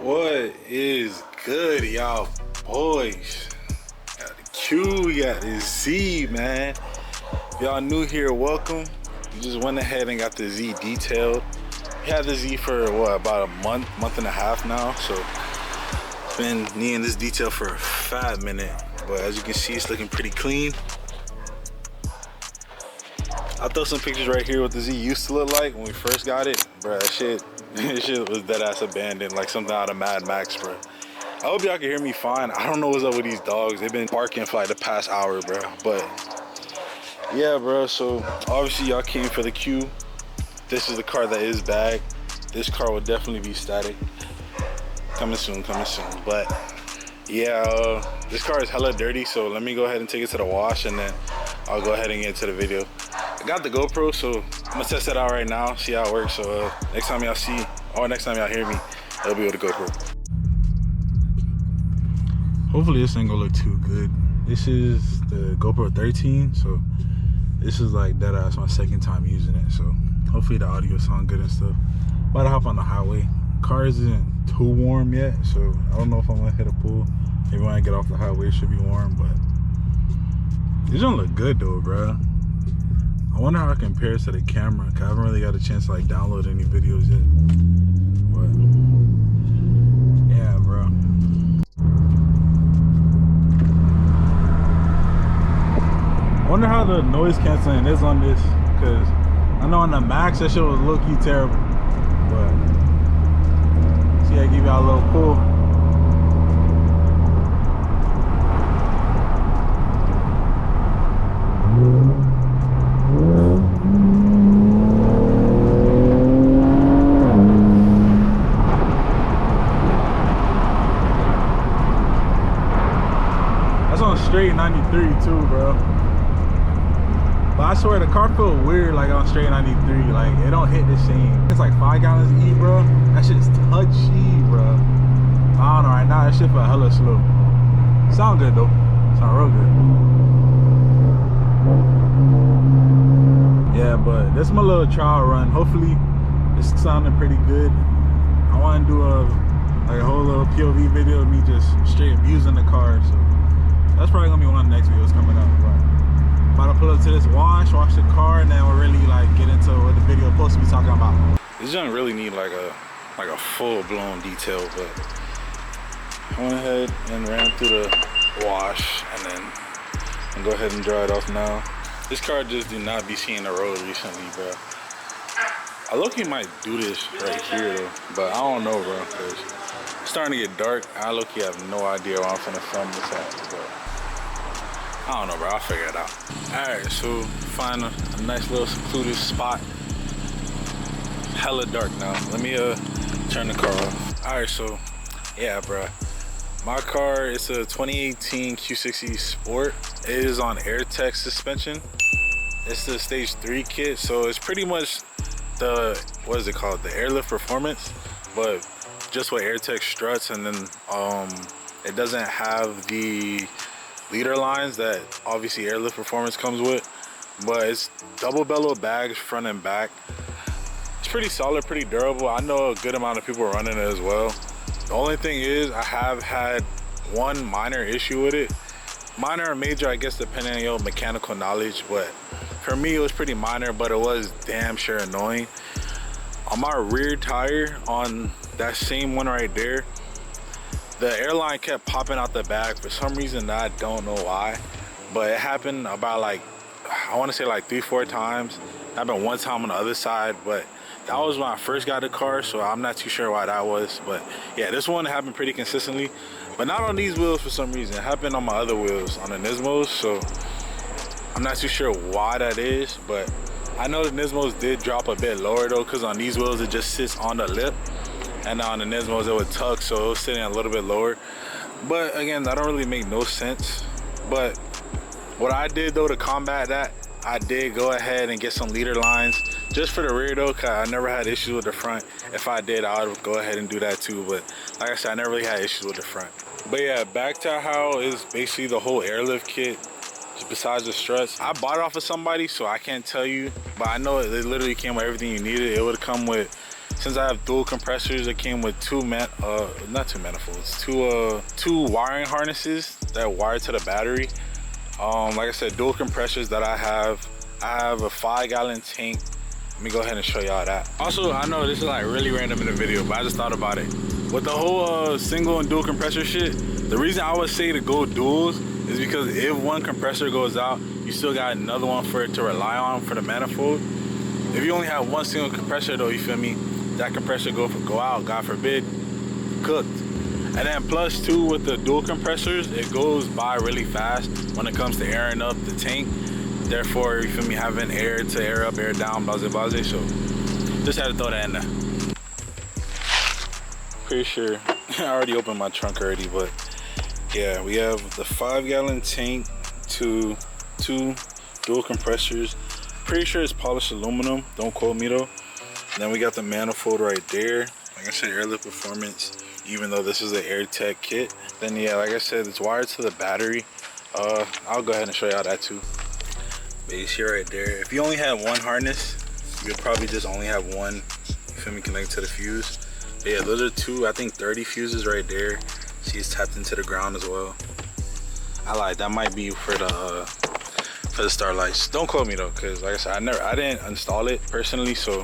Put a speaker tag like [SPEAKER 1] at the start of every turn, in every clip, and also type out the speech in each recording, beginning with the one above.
[SPEAKER 1] What is good, y'all boys? Got the Q, we got the Z, man. Y'all new here, welcome. We just went ahead and got the Z detailed. We had the Z for what, about a month and a half now, so been needing this detail for a fat minute. But as you can see, it's looking pretty clean. I'll throw some pictures right here what the Z used to look like when we first got it. Bruh, that shit was dead ass abandoned, like something out of Mad Max, bro. I hope y'all can hear me fine. I don't know what's up with these dogs. They've been barking for like the past hour, bro. But yeah, bro, so obviously y'all came for the Q. This is the car that is bagged. This car will definitely be static. Coming soon, But yeah, this car is hella dirty, so let me go ahead and take it to the wash and then I'll go ahead and get into the video. I got the GoPro, so I'm gonna test it out right now, see how it works. So next time y'all see, or next time y'all hear me, it'll be with the GoPro. Hopefully this ain't gonna look too good. This is the GoPro 13, so this is like dead ass my second time using it. So hopefully the audio sound good and stuff. About to hop on the highway. Car isn't too warm yet, so I don't know if I'm gonna hit a pool. Maybe when I get off the highway it should be warm, but these don't look good though, bro. I wonder how it compares to the camera, cause I haven't really got a chance to like download any videos yet. But yeah, bro. I wonder how the noise canceling is on this, cause I know on the Max that shit was low-key terrible. But see, I give y'all a little pull. Straight 93 too, bro. But I swear the car feel weird like on straight 93. Like it don't hit the same. It's like 5 gallons E, bro. That shit's touchy, bro. I don't know, right now that shit feel hella slow. Sound good though. Sound real good. Yeah, but that's my little trial run. Hopefully it's sounding pretty good. I want to do a whole little POV video of me just straight abusing the car. So that's probably gonna be one of the next videos coming up. But about to pull up to this wash the car, and then we'll really like get into what the video is supposed to be talking about. This doesn't really need like a full-blown detail, but I went ahead and ran through the wash, and then I'm go ahead and dry it off now. This car just did not be seeing the road recently, bro. I low-key might do this right here though, but I don't know, bro, because it's starting to get dark. I low-key have no idea where I'm finna film this at, but I don't know, bro. I'll figure it out. Alright, so find a nice little secluded spot. Hella dark now. Let me turn the car off. Alright, so yeah, bro. My car is a 2018 Q60 Sport. It is on AirTech suspension. It's the stage 3 kit, so it's pretty much the, what is it called? The Airlift Performance, but just with AirTech struts, and then it doesn't have the leader lines that obviously Airlift Performance comes with, but it's double bellow bags front and back. It's pretty solid, pretty durable. I know a good amount of people are running it as well. The only thing is I have had one minor issue with it. Minor or major, I guess, depending on your mechanical knowledge, but for me it was pretty minor, but it was damn sure annoying. On my rear tire, on that same one right there, the airline kept popping out the bag for some reason that I don't know why, but it happened about like, I want to say like 3-4 times. It happened one time on the other side, but that was when I first got the car, so I'm not too sure why that was. But yeah, this one happened pretty consistently, but not on these wheels for some reason. It happened on my other wheels, on the Nismos, so I'm not too sure why that is, but I know the Nismos did drop a bit lower though, because on these wheels it just sits on the lip, and on the Nismos it would tuck, so it was sitting a little bit lower. But again, that don't really make no sense. But what I did though to combat that, I did go ahead and get some leader lines just for the rear though, cause I never had issues with the front. If I did, I would go ahead and do that too, but like I said, I never really had issues with the front. But yeah, back to how is basically the whole airlift kit besides the struts. I bought it off of somebody, so I can't tell you, but I know it literally came with everything you needed. It would come with since I have dual compressors, it came with two manifolds, two wiring harnesses that wire to the battery. Like I said, dual compressors that I have a 5-gallon tank. Let me go ahead and show y'all that. Also, I know this is like really random in the video, but I just thought about it. With the whole single and dual compressor shit, the reason I would say to go duals is because if one compressor goes out, you still got another one for it to rely on for the manifold. If you only have one single compressor though, you feel me, that compressor go out, God forbid, cooked. And then plus too, with the dual compressors, it goes by really fast when it comes to airing up the tank. Therefore, you feel me, having air to air up, air down, blah, blah, blah. So just had to throw that in there. Pretty sure I already opened my trunk already, but yeah, we have the 5-gallon tank to two dual compressors. Pretty sure it's polished aluminum, don't quote me though. And then we got the manifold right there. Like I said, airlift performance, even though this is an AirTech kit. Then yeah, like I said, it's wired to the battery. I'll go ahead and show y'all that too. Base here right there. If you only have one harness, you'll probably just only have one, you feel me, connected to the fuse. But yeah, those are two, I think 30 fuses right there. See, it's tapped into the ground as well. I lied, that might be for the starlights. Don't quote me though, because like I said, I didn't install it personally, so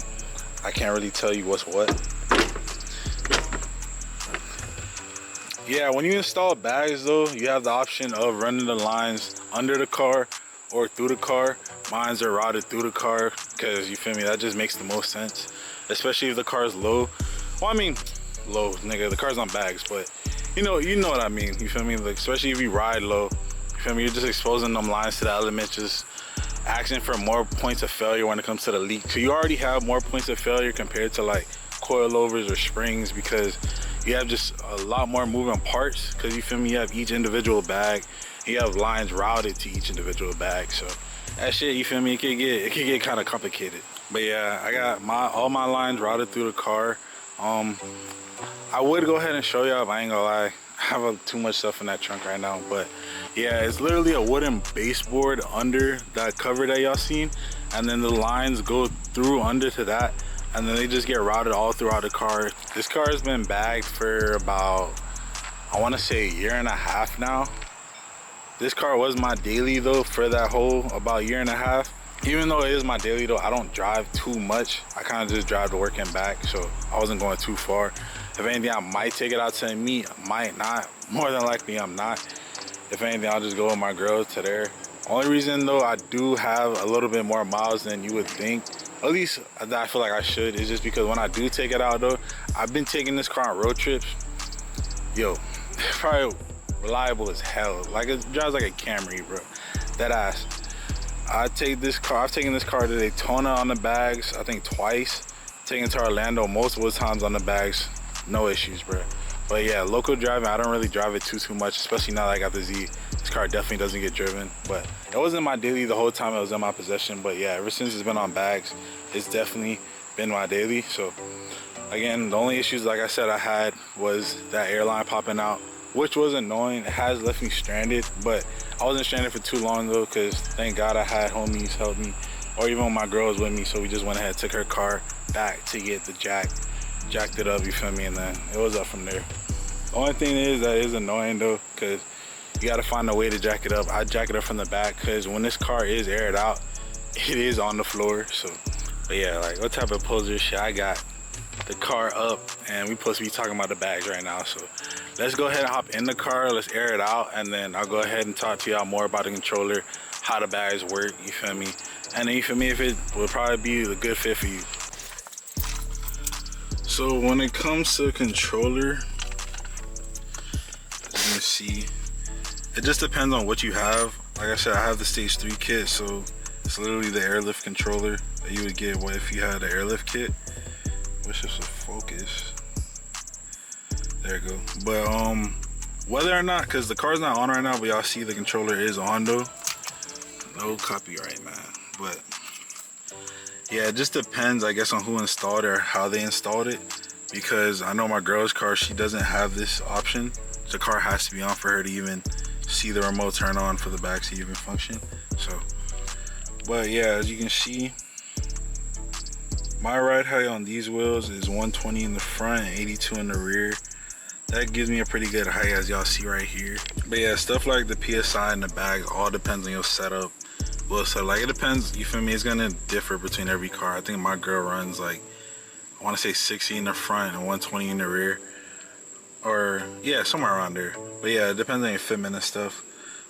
[SPEAKER 1] I can't really tell you what's what. Yeah, when you install bags though, you have the option of running the lines under the car or through the car. Mines are routed through the car because, you feel me, that just makes the most sense, especially if the car is low. Well, I mean low, nigga, the car's on bags, but you know what I mean, you feel me, like especially if you ride low, you feel me, you're just exposing them lines to the elements, just asking for more points of failure when it comes to the leak. So you already have more points of failure compared to like coilovers or springs, because you have just a lot more moving parts, because you feel me, you have each individual bag, you have lines routed to each individual bag. So that shit, you feel me, it could get kind of complicated. But yeah, I got all my lines routed through the car. I would go ahead and show y'all, if I ain't gonna lie, I have too much stuff in that trunk right now. But yeah, it's literally a wooden baseboard under that cover that y'all seen, and then the lines go through under to that, and then they just get routed all throughout the car. This car has been bagged for about, I want to say, 1.5 years now. This car was my daily though for that whole about 1.5 years. Even though it is my daily though, I don't drive too much. I kind of just drive to work and back, so I wasn't going too far. If anything, I might take it out to meet, might not. More than likely, I'm not. If anything, I'll just go with my girl to there. Only reason though I do have a little bit more miles than you would think, at least I feel like I should, is just because when I do take it out though, I've been taking this car on road trips. Yo, probably reliable as hell. Like, it drives like a Camry, bro. That ass. I've taken this car to Daytona on the bags, I think twice. Taken it to Orlando multiple times on the bags. No issues, bro. But yeah, local driving, I don't really drive it too much, especially now that I got the Z. This car definitely doesn't get driven. But it wasn't my daily the whole time it was in my possession. But yeah, ever since it's been on bags, it's definitely been my daily. So again, the only issues, like I said, I had was that airline popping out, which was annoying. It has left me stranded, but I wasn't stranded for too long though, because thank God I had homies help me, or even when my girl was with me, so we just went ahead and took her car back to get the jacked it up, you feel me, and then it was up from there. The only thing is that is annoying though, because you got to find a way to jack it up. I jack it up from the back, because when this car is aired out, it is on the floor. So but yeah, like, what type of poser shit I got? The car up, and we supposed to be talking about the bags right now, so let's go ahead and hop in the car, let's air it out, and then I'll go ahead and talk to y'all more about the controller, how the bags work, you feel me, and then you feel me, if it would probably be a good fit for you. So when it comes to controller, as you can see, it just depends on what you have. Like I said, I have the stage 3 kit, so it's literally the airlift controller that you would get if you had the airlift kit. Wish this was focus. There you go. But whether or not, because the car's not on right now, but y'all see the controller is on though. No copyright, man. But yeah, it just depends, I guess, on who installed it or how they installed it, because I know my girl's car, she doesn't have this option. The car has to be on for her to even see the remote turn on for the back to even function. So but yeah, as you can see, My ride height on these wheels is 120 in the front and 82 in the rear. That gives me a pretty good height, as y'all see right here. But yeah, stuff like the PSI and the bag all depends on your setup. Well, so like it depends, you feel me? It's gonna differ between every car. I think my girl runs like, I wanna say 60 in the front and 120 in the rear. Or yeah, somewhere around there. But yeah, it depends on your fitment and stuff.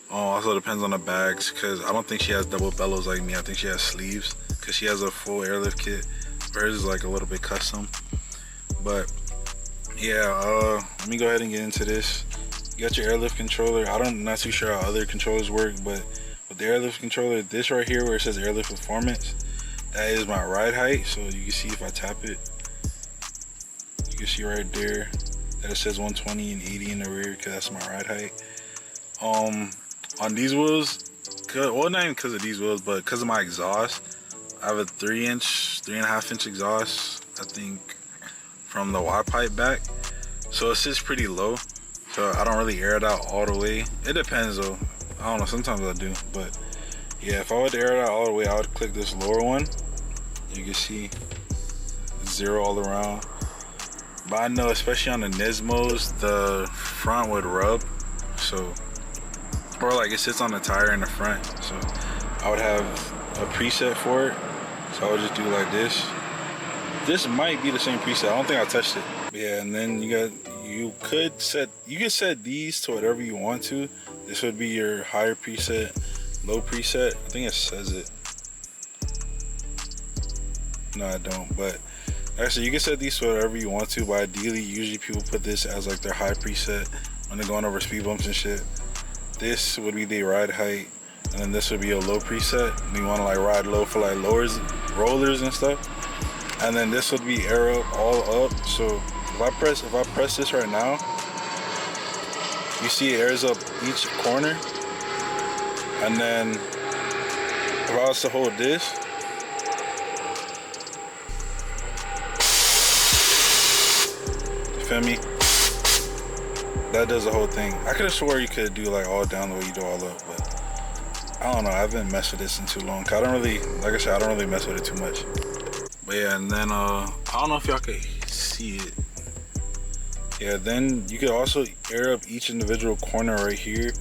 [SPEAKER 1] Also depends on the bags, because I don't think she has double bellows like me. I think she has sleeves, because she has a full airlift kit. Hers is like a little bit custom. But yeah, let me go ahead and get into this. You got your airlift controller. I'm not too sure how other controllers work, but with the airlift controller, this right here where it says airlift performance, that is my ride height. So you can see if I tap it, you can see right there that it says 120 and 80 in the rear, because that's my ride height. On these wheels, well, not even because of these wheels, but because of my exhaust, I have a 3.5 inch exhaust, I think, from the Y pipe back. So it sits pretty low, so I don't really air it out all the way. It depends though. I don't know, sometimes I do, but yeah, if I were to air it out all the way, I would click this lower one. You can see 0 all around. But I know, especially on the Nismos, the front would rub, so, or like it sits on the tire in the front, so I would have a preset for it. So I would just do like this. This might be the same preset. I don't think I touched it. But yeah, and then you could set these to whatever you want to. This would be your higher preset, low preset. I think it says it. No, I don't, but actually you can set these to whatever you want to, but ideally usually people put this as like their high preset when they're going over speed bumps and shit. This would be the ride height, and then this would be a low preset. And you want to like ride low for like rollers and stuff. And then this would be air up, all up. So if I press this right now, you see it airs up each corner. And then if I was to hold this, you feel me? That does the whole thing. I could have swore you could do like all down the way you do all up, but I don't know. I haven't messed with this in too long. I don't really, like I said, I don't really mess with it too much. But yeah, and then I don't know if y'all could see it. Yeah, then you could also air up each individual corner right here.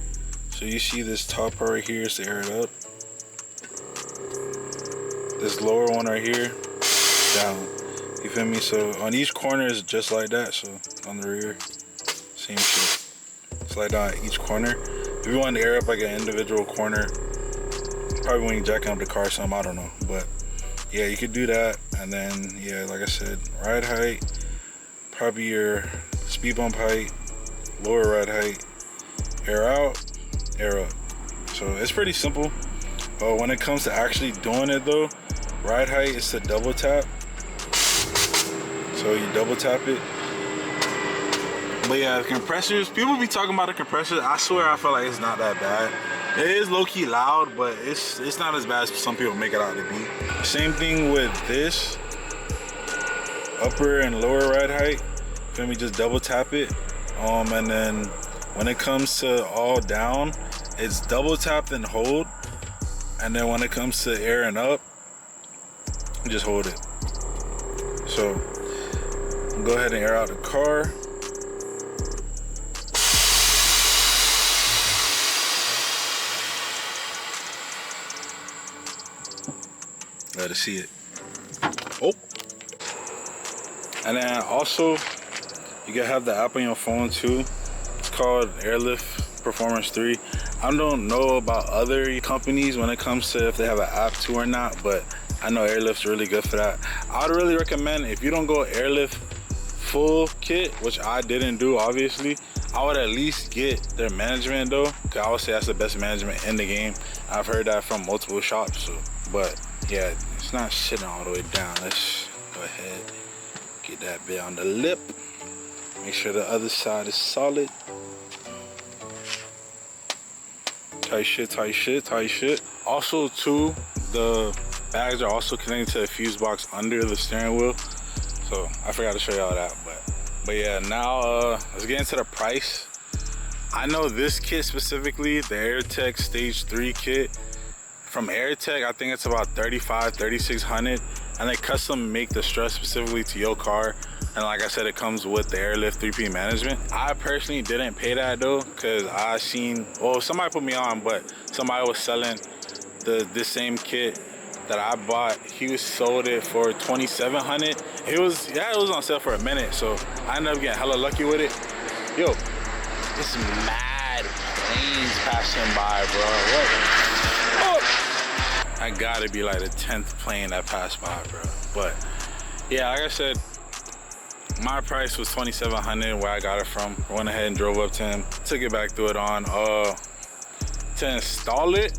[SPEAKER 1] So you see this top part right here is to air it up. This lower one right here, down. You feel me? So on each corner is just like that. So on the rear, same shit. Slide down each corner. If you want to air up like an individual corner, probably when you're jacking up the car or something, I don't know. But yeah, you could do that. And then yeah, like I said, ride height, probably your speed bump height, lower ride height, air out, air up. So it's pretty simple. But when it comes to actually doing it though, ride height is to double tap. So you double tap it. But yeah, the compressors, people be talking about the compressors. I swear I feel like it's not that bad. It is low-key loud, but it's not as bad as some people make it out to be. Same thing with this. Upper and lower ride height. Feel me? Just double tap it. And then when it comes to all down, it's double tap and hold. And then when it comes to airing up, just hold it. So go ahead and air out the car. Let us see it. Oh. And then also, you can have the app on your phone too. It's called Airlift Performance 3. I don't know about other companies when it comes to if they have an app too or not, but I know Airlift's really good for that. I would really recommend, if you don't go Airlift full kit, which I didn't do obviously, I would at least get their management though, because I would say that's the best management in the game. I've heard that from multiple shops. So, but yeah, it's not sitting all the way down. Let's go ahead, get that bit on the lip. Make sure the other side is solid. Tight shit, tight shit, tight shit. Also too, the bags are also connected to a fuse box under the steering wheel. So I forgot to show y'all that, but yeah, now let's get into the price. I know this kit specifically, the AirTech Stage 3 kit from AirTech, I think it's about $3,500, $3,600. and they custom make the strut specifically to your car. And like I said, it comes with the airlift 3P management. I personally didn't pay that though, because I seen, well, somebody put me on, but somebody was selling this same kit that I bought. He was sold it for $2,700. It was on sale for a minute, so I ended up getting hella lucky with it. Yo, this mad planes passing by, bro. What? Oh! I gotta be like the 10th plane that passed by, bro. But yeah, like I said, my price was $2,700 where I got it from. I went ahead and drove up to him, took it back, threw it on. To install it,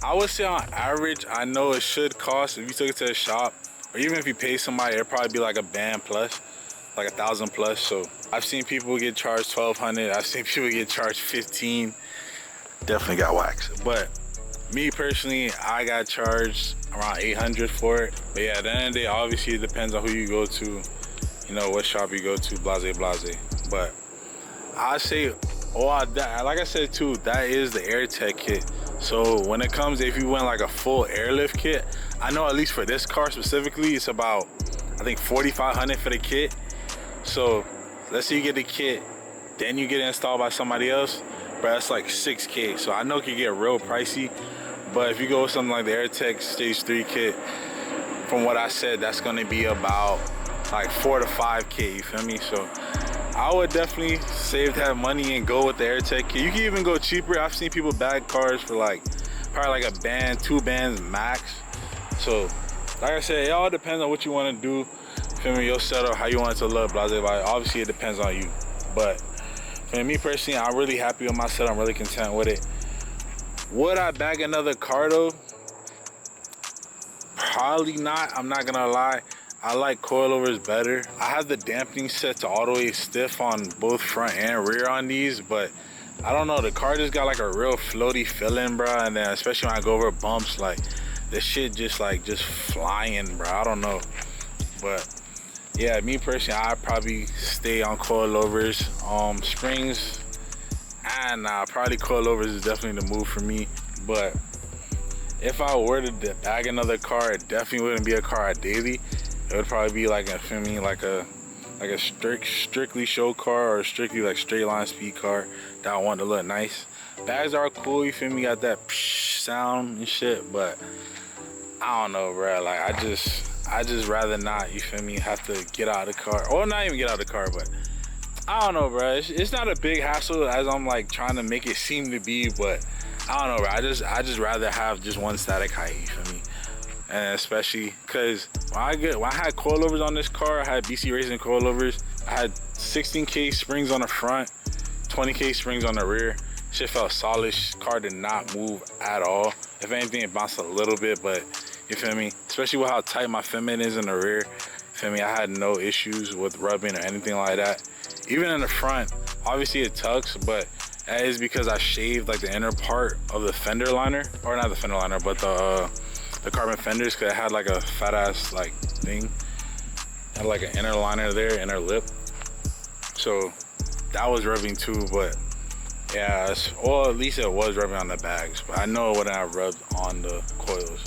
[SPEAKER 1] I would say on average, I know it should cost, if you took it to the shop, or even if you pay somebody, it'd probably be like a band plus, like $1,000 plus. So I've seen people get charged $1,200. I've seen people get charged $15. Definitely got waxed. But me personally, I got charged around $800 for it. But yeah, at the end of the day, obviously it depends on who you go to, you know, what shop you go to, blase. But I say, like I said too, that is the AirTech kit. So when it comes, if you went like a full airlift kit, I know at least for this car specifically, it's about, I think $4,500 for the kit. So let's say you get the kit, then you get it installed by somebody else, but that's like $6K. So I know it can get real pricey, but if you go with something like the AirTech Stage 3 kit, from what I said, that's gonna be about like $4 to $5K, you feel me? So I would definitely save that money and go with the AirTech kit. You can even go cheaper. I've seen people bag cars for like probably like a band, 2 bands max. So like I said, it all depends on what you want to do. Feel me? Your setup, how you want it to look, blah blah blah. Obviously it depends on you. But for me personally, I'm really happy with my setup. I'm really content with it. Would I bag another car though? Probably not. I'm not gonna lie. I like coilovers better. I have the dampening set to all the way stiff on both front and rear on these, but I don't know, the car just got like a real floaty feeling, bro. And then especially when I go over bumps, like the shit just flying, bro. I don't know. But yeah, me personally, I'd probably stay on coilovers. Springs, and probably coilovers is definitely the move for me. But if I were to bag another car, it definitely wouldn't be a car I daily. It would probably be like a, feel me, like a strictly show car, or strictly like straight line speed car that I want to look nice. Bags are cool, you feel me, got that psh sound and shit, but I don't know, bro. Like I just rather not, you feel me, have to get out of the car, or not even get out of the car, but I don't know, bro. It's not a big hassle as I'm like trying to make it seem to be, but I don't know, bro. I just rather have just one static height, you feel me? And especially because when I had coilovers on this car, I had BC Racing coilovers. I had 16K springs on the front, 20K springs on the rear. Shit felt solid. Car did not move at all. If anything, it bounced a little bit, but you feel me? Especially with how tight my fem is in the rear. You feel me? I had no issues with rubbing or anything like that. Even in the front, obviously it tucks, but that is because I shaved like the inner part of the fender liner, or not the fender liner, but the carbon fenders, because it had like a fat ass like thing, had like an inner liner there, inner lip. So that was rubbing too, but yeah, or at least it was rubbing on the bags, but I know it wouldn't have rubbed on the coils.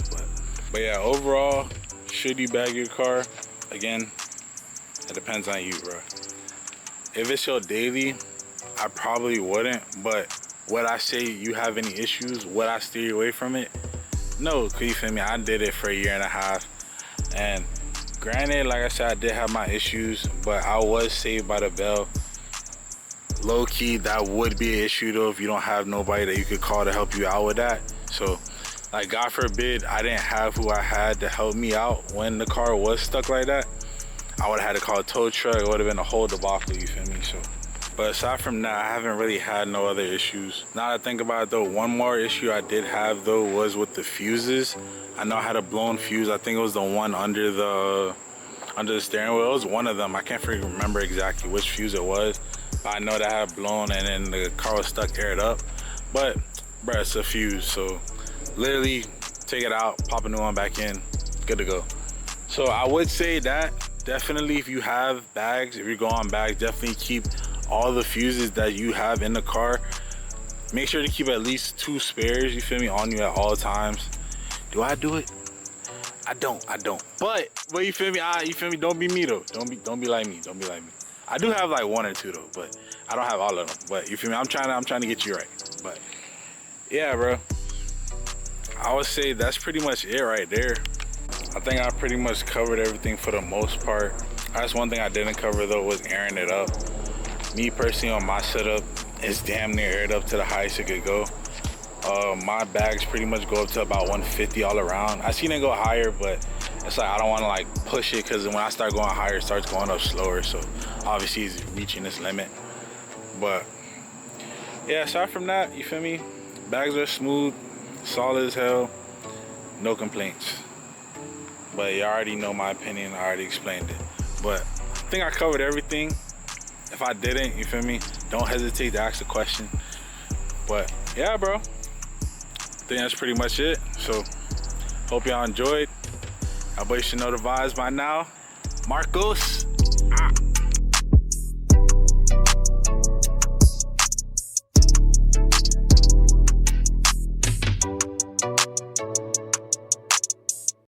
[SPEAKER 1] But yeah, overall, should you bag your car? Again, it depends on you, bro. If it's your daily, I probably wouldn't, but would I say you have any issues? Would I steer you away from it? No, cause you feel me, I did it for a year and a half, and granted, like I said, I did have my issues, but I was saved by the bell. Low key, that would be an issue though if you don't have nobody that you could call to help you out with that. So like, God forbid I didn't have who I had to help me out when the car was stuck like that, I would have had to call a tow truck. It would have been a whole debacle, you feel me? So, but aside from that, I haven't really had no other issues. Now that I think about it though, one more issue I did have though was with the fuses. I know I had a blown fuse. I think it was the one under the steering wheel. It was one of them. I can't remember exactly which fuse it was, but I know that I had blown and then the car was stuck aired up. But bruh, it's a fuse, so literally take it out, pop a new one back in, good to go. So I would say that definitely if you have bags, if you're going on bags, definitely keep all the fuses that you have in the car. Make sure to keep at least 2 spares, you feel me, on you at all times. Do I do it? I don't. But you feel me? You feel me? Don't be me though. Don't be like me. Don't be like me. I do have like 1 or 2 though, but I don't have all of them. But you feel me? I'm trying to get you right. But yeah, bro. I would say that's pretty much it right there. I think I pretty much covered everything for the most part. That's one thing I didn't cover though, was airing it up. Me personally on my setup, it's damn near aired up to the highest it could go. My bags pretty much go up to about 150 all around. I seen it go higher, but it's like I don't want to like push it, because when I start going higher, it starts going up slower. So obviously it's reaching this limit. But yeah, aside from that, you feel me? Bags are smooth, solid as hell, no complaints. But you already know my opinion, I already explained it. But I think I covered everything. If I didn't, you feel me? Don't hesitate to ask a question. But yeah, bro, I think that's pretty much it. So hope y'all enjoyed. I bet you should know the vibes by now. Marcos.